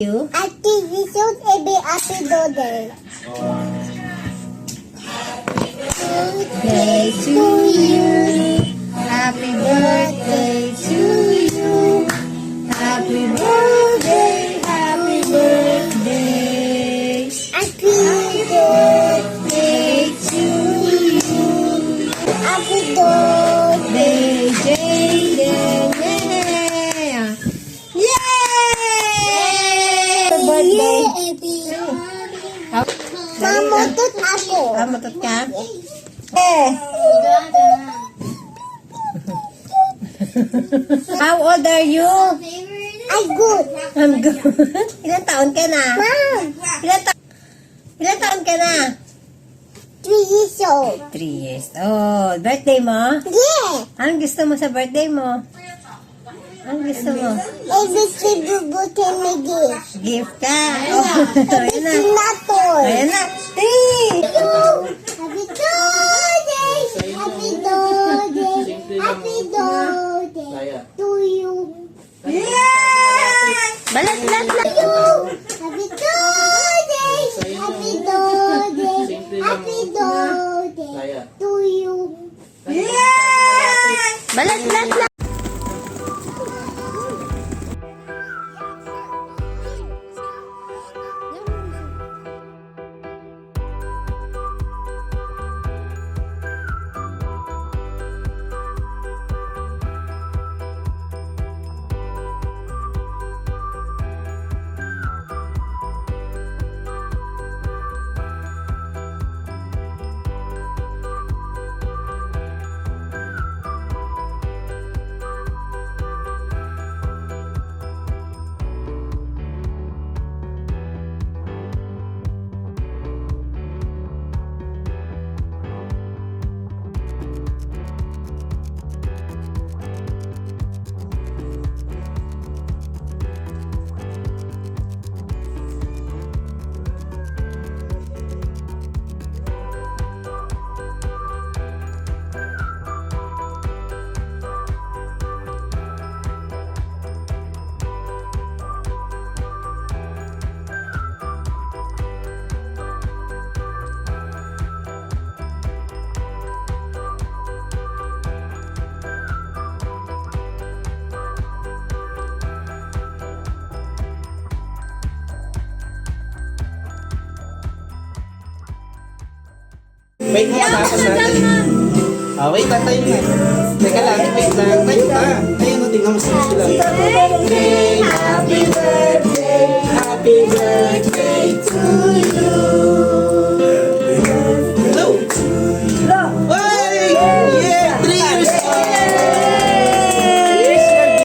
You? I think we should be happy birthday. Birthday to you. Happy birthday to you. Happy birthday, happy birthday. Happy Birthday to you. happy birthday. Birthday, Jaden. Yay! Happy birthday. Mamutot ako. Matot ka? Eh. How old are you? I'm good. I'm good. Ilan taon ka na? Mom, Ilan taon ka na? 3 years old. 3 years old. Birthday mo? Yeah. Anong gusto mo sa birthday mo? Anong gusto mo? ABC bubutin may gift. Gift ka. Oh, ayan na. Sinatoy. Ayan na. 3. Happy birthday. Happy birthday. Happy birthday to you. Balat, balat, balat. Happy birthday. Happy birthday. Happy birthday to you. Balat, balat, balat. Wait mo matapos natin. Wait lang tayo nga. Teka lang, wait lang. Tayo ka. Ayun, tingnan mo sila. Happy birthday.